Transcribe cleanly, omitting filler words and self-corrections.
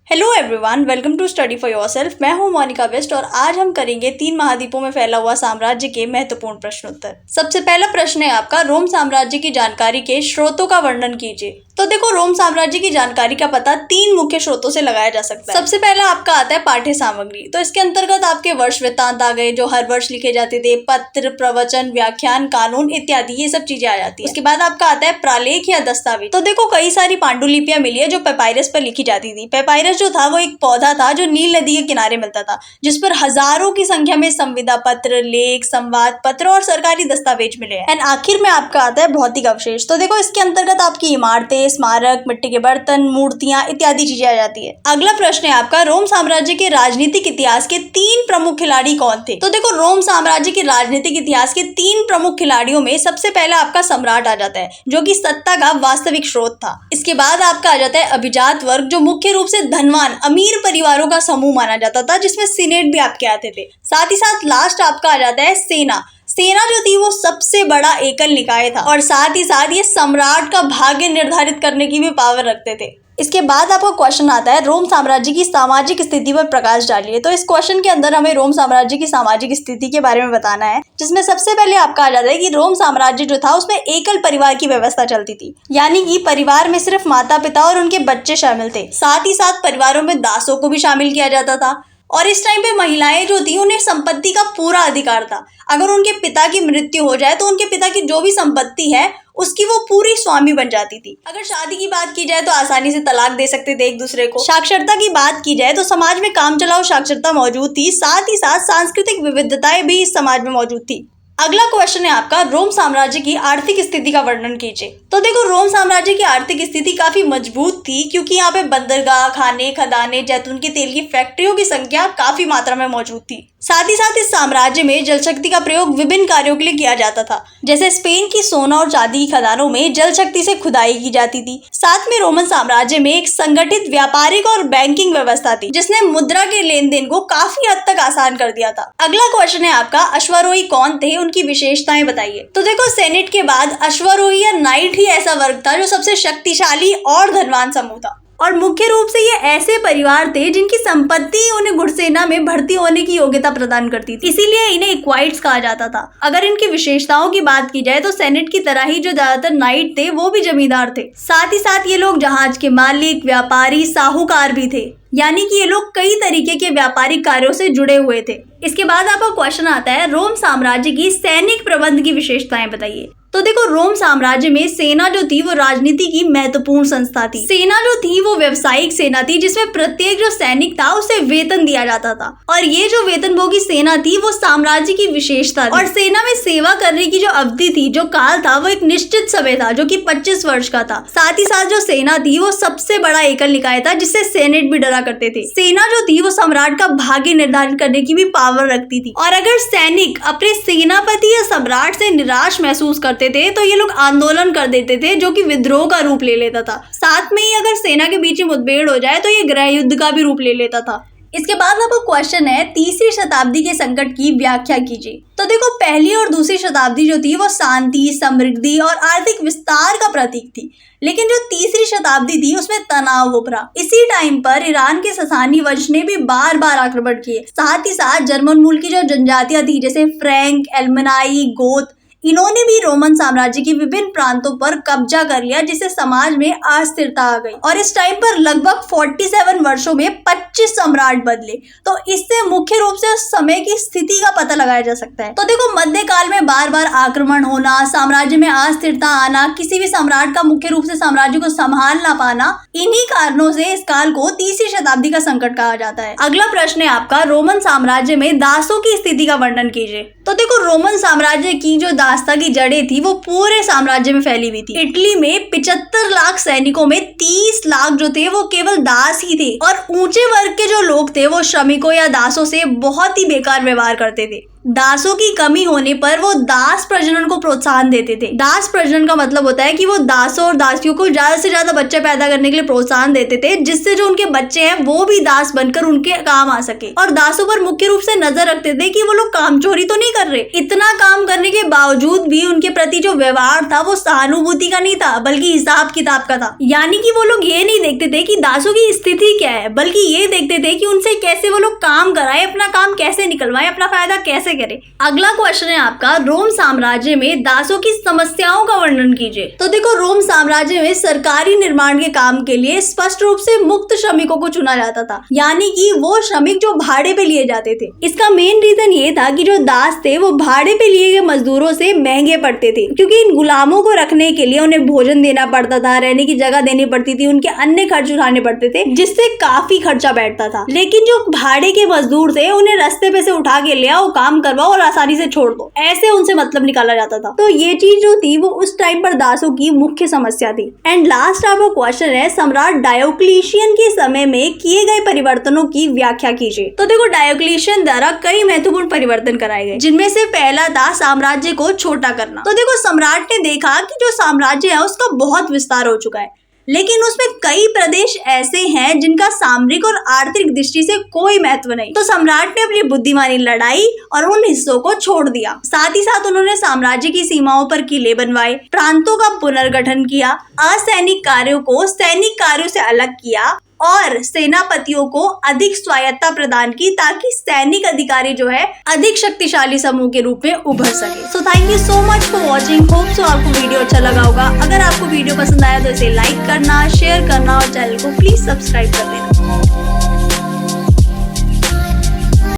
Hello everyone, welcome to study for yourself. मैं हूं Monika waste और आज हम करेंगे 3 महाद्वीपों में फैला हुआ साम्राज्य के महत्वपूर्ण प्रश्नोत्तर। सबसे पहला प्रश्न है आपका, रोम साम्राज्य की जानकारी के स्रोतों का वर्णन कीजिए। तो देखो, रोम साम्राज्य की जानकारी का पता 3 मुख्य स्रोतों से लगाया जा सकता है। सबसे पहला आपका आता है पाठ्य सामग्री। तो इसके अंतर्गत आपके वर्ष वृत्तांत आ गए, जो हर वर्ष लिखे जाते थे, पत्र, प्रवचन, व्याख्यान, कानून इत्यादि, ये सब चीजें आ जाती है। उसके बाद आपका आता है प्रालेख या दस्तावेज। तो देखो, कई सारी पांडुलिपियां मिली है जो पेपायरस पर लिखी जाती थी। पेपायरस जो था वो एक पौधा था जो नील नदी के किनारे मिलता था, जिस पर हजारों की संख्या में संविदा पत्र, लेख, संवाद पत्र और सरकारी दस्तावेज मिले हैं। एंड आखिर में आपका आता है भौतिक अवशेष। तो देखो, इसके अंतर्गत आपकी इमारतें, स्मारक, मिट्टी के बर्तन, मूर्तियां इत्यादि चीजें आ जाती है। अगला प्रश्न है आपका, रोम साम्राज्य के राजनीतिक इतिहास के 3 प्रमुख खिलाड़ी कौन थे। तो देखो, रोम साम्राज्य के राजनीतिक इतिहास के 3 प्रमुख खिलाड़ियों में सबसे पहला आपका सम्राट आ जाता है, जो कि सत्ता का वास्तविक स्रोत था। इसके बाद आपका आ जाता है अभिजात वर्ग, जो मुख्य रूप से धनवान अमीर परिवारों का समूह माना जाता था, जिसमें सीनेट भी आपके आते थे। साथ ही साथ लास्ट आपका आ जाता है सेना। सेना जो थी वो सबसे बड़ा एकल निकाय था और साथ ही साथ ये सम्राट का भाग्य निर्धारित करने की भी पावर रखते थे। इसके बाद आपका क्वेश्चन आता है, रोम साम्राज्य की सामाजिक स्थिति पर प्रकाश डालिए। तो इस क्वेश्चन के अंदर हमें रोम साम्राज्य की सामाजिक स्थिति के बारे में बताना है, जिसमें सबसे पहले आपका आ जाता है कि रोम साम्राज्य जो था उसमें एकल परिवार की व्यवस्था चलती थी, यानी कि परिवार में सिर्फ माता पिता और उनके बच्चे शामिल थे। साथ ही साथ परिवारों में दासों को भी शामिल किया जाता था और इस टाइम पे महिलाएं जो थी उन्हें संपत्ति का पूरा अधिकार था। अगर उनके पिता की मृत्यु हो जाए तो उनके पिता की जो भी संपत्ति है उसकी वो पूरी स्वामी बन जाती थी। अगर शादी की बात की जाए तो आसानी से तलाक दे सकते थे एक दूसरे को। साक्षरता की बात की जाए तो समाज में काम चलाओ साक्षरता मौजूद थी। साथ ही साथ सांस्कृतिक विविधताएं भी इस समाज में मौजूद थी। अगला क्वेश्चन है आपका, रोम साम्राज्य की आर्थिक स्थिति का वर्णन कीजिए। तो देखो, रोम साम्राज्य की आर्थिक स्थिति काफी मजबूत थी, क्योंकि यहाँ पे बंदरगाह, खाने, खदानें, जैतून के तेल की फैक्ट्रियों की संख्या काफी मात्रा में मौजूद थी। साथ ही साथ इस साम्राज्य में जल शक्ति का प्रयोग विभिन्न कार्यों के लिए किया जाता था, जैसे स्पेन की सोना और चांदी की खदानों में जल शक्ति से खुदाई की जाती थी। साथ में रोमन साम्राज्य में एक संगठित व्यापारिक और बैंकिंग व्यवस्था थी, जिसने मुद्रा के लेन देन को काफी हद तक आसान कर दिया था। अगला क्वेश्चन है आपका, अश्वारोही कौन थे, उनकी विशेषताएं बताइए। तो देखो, सेनेट के बाद अश्वारोही या नाइट ही ऐसा वर्ग था जो सबसे शक्तिशाली और धनवान समूह था, और मुख्य रूप से ये ऐसे परिवार थे जिनकी संपत्ति उन्हें घुड़सेना में भर्ती होने की योग्यता प्रदान करती थी, इसीलिए इन्हें इक्वाइट्स कहा जाता था। अगर इनकी विशेषताओं की बात की जाए तो सेनेट की तरह ही जो ज्यादातर नाइट थे वो भी जमींदार थे। साथ ही साथ ये लोग जहाज के मालिक, व्यापारी, साहूकार भी थे, यानी कि ये लोग कई तरीके के व्यापारिक कार्यों से जुड़े हुए थे। इसके बाद आपका क्वेश्चन आता है, रोम साम्राज्य की सैनिक प्रबंध की विशेषताएं बताइए। तो देखो, रोम साम्राज्य में सेना जो थी वो राजनीति की महत्वपूर्ण संस्था थी। सेना जो थी वो व्यावसायिक सेना थी, जिसमें प्रत्येक जो सैनिक था उसे वेतन दिया जाता था, और ये जो वेतनभोगी सेना थी वो साम्राज्य की विशेषता थी। और सेना में सेवा करने की जो अवधि थी, जो काल था, वो एक निश्चित समय था, जो कि 25 वर्ष का था। साथ ही साथ जो सेना थी वो सबसे बड़ा एकल निकाय था, जिससे सेनेट भी डरा करते थे। सेना जो थी वो सम्राट का भाग्य निर्धारित करने की भी पावर रखती थी, और अगर सैनिक अपने सेनापति या सम्राट से निराश महसूस करते थे तो ये लोग आंदोलन कर देते थे, जो कि विद्रोह का रूप ले लेता था। साथ में ही अगर सेना के बीच में मुठभेड़ हो जाए तो ये गृह युद्ध का भी रूप ले लेता था। इसके बाद आपको क्वेश्चन है, 3री शताब्दी के संकट की व्याख्या कीजिए। तो देखो, पहली और दूसरी शताब्दी जो थी वो शांति, समृद्धि और आर्थिक विस्तार का प्रतीक थी, लेकिन जो 3री शताब्दी थी उसमें तनाव उभरा। इसी टाइम पर ईरान के ससानी वंश ने भी बार बार आक्रमण किए। साथ ही साथ जर्मन मूल की जो जनजातियां थी, जैसे फ्रैंक, एल्मनाई, गोथ, इन्होंने भी रोमन साम्राज्य की विभिन्न प्रांतों पर कब्जा कर लिया, जिससे समाज में अस्थिरता आ गई। और इस टाइम पर लगभग 47 वर्षों में 25 सम्राट बदले। तो इससे मुख्य रूप से उस समय की स्थिति का पता लगाया जा सकता है। तो देखो, मध्यकाल में बार बार आक्रमण होना, साम्राज्य में अस्थिरता आना, किसी भी सम्राट का मुख्य रूप से साम्राज्य को संभाल ना पाना, इन्हीं कारणों से इस काल को 3री शताब्दी का संकट कहा जाता है। अगला प्रश्न है आपका, रोमन साम्राज्य में दासों की स्थिति का वर्णन कीजिए। तो देखो, रोमन साम्राज्य की जो दासता की जड़ें थी वो पूरे साम्राज्य में फैली हुई थी। इटली में 75 लाख सैनिकों में 30 लाख जो थे वो केवल दास ही थे, और ऊंचे वर्ग के जो लोग थे वो श्रमिकों या दासों से बहुत ही बेकार व्यवहार करते थे। दासों की कमी होने पर वो दास प्रजनन को प्रोत्साहन देते थे। दास प्रजनन का मतलब होता है कि वो दासों और दासियों को ज्यादा से ज्यादा बच्चे पैदा करने के लिए प्रोत्साहन देते थे, जिससे जो उनके बच्चे हैं वो भी दास बनकर उनके काम आ सके। और दासों पर मुख्य रूप से नजर रखते थे कि वो लोग कामचोरी तो नहीं कर रहे। इतना काम करने के बावजूद भी उनके प्रति जो व्यवहार था वो सहानुभूति का नहीं था, बल्कि हिसाब किताब का था। यानी कि वो लोग ये नहीं देखते थे कि दासों की स्थिति क्या है, बल्कि ये देखते थे कि उनसे कैसे वो लोग काम कराए, अपना काम कैसे निकलवाए, अपना फायदा कैसे करे। अगला क्वेश्चन है आपका, रोम साम्राज्य में दासों की समस्याओं का वर्णन कीजिए। तो देखो, रोम साम्राज्य में सरकारी निर्माण के काम के लिए स्पष्ट रूप से मुक्त श्रमिकों को चुना जाता था, यानी कि वो श्रमिक जो भाड़े पे लिए जाते थे। इसका मेन रीजन ये था कि जो दास थे वो भाड़े पे लिए गए मजदूरों से महंगे पड़ते थे, क्योंकि इन गुलामों को रखने के लिए उन्हें भोजन देना पड़ता था, रहने की जगह देनी पड़ती थी, उनके अन्य खर्च उठाने पड़ते थे, जिससे काफी खर्चा बैठता था। लेकिन जो भाड़े के मजदूर थे उन्हें रास्ते पे से उठा के ले आओ, काम करवाओ और आसानी से छोड़ दो, ऐसे उनसे मतलब निकाला जाता था। तो ये चीज जो थी वो उस टाइम पर दासों की मुख्य समस्या थी। एंड लास्ट आपका क्वेश्चन है, सम्राट डायोक्लिशियन के समय में किए गए परिवर्तनों की व्याख्या कीजिए। तो देखो, डायोक्लिशियन द्वारा कई महत्वपूर्ण परिवर्तन कराए गए, जिनमें से पहला था साम्राज्य को छोटा करना। तो देखो, सम्राट ने देखा कि जो साम्राज्य है उसका बहुत विस्तार हो चुका है, लेकिन उसमें कई प्रदेश ऐसे हैं जिनका सामरिक और आर्थिक दृष्टि से कोई महत्व नहीं। तो सम्राट ने अपनी बुद्धिमानी लड़ाई और उन हिस्सों को छोड़ दिया। साथ ही साथ उन्होंने साम्राज्य की सीमाओं पर किले बनवाए, प्रांतों का पुनर्गठन किया, असैनिक कार्यों को सैनिक कार्यों से अलग किया और सेनापतियों को अधिक स्वायत्ता प्रदान की, ताकि सैनिक अधिकारी जो है अधिक शक्तिशाली समूह के रूप में उभर सके। So thank you so much for watching. Hope so आपको वीडियो अच्छा लगा होगा। अगर आपको वीडियो पसंद आया तो इसे लाइक करना, शेयर करना और चैनल को प्लीज सब्सक्राइब कर देना।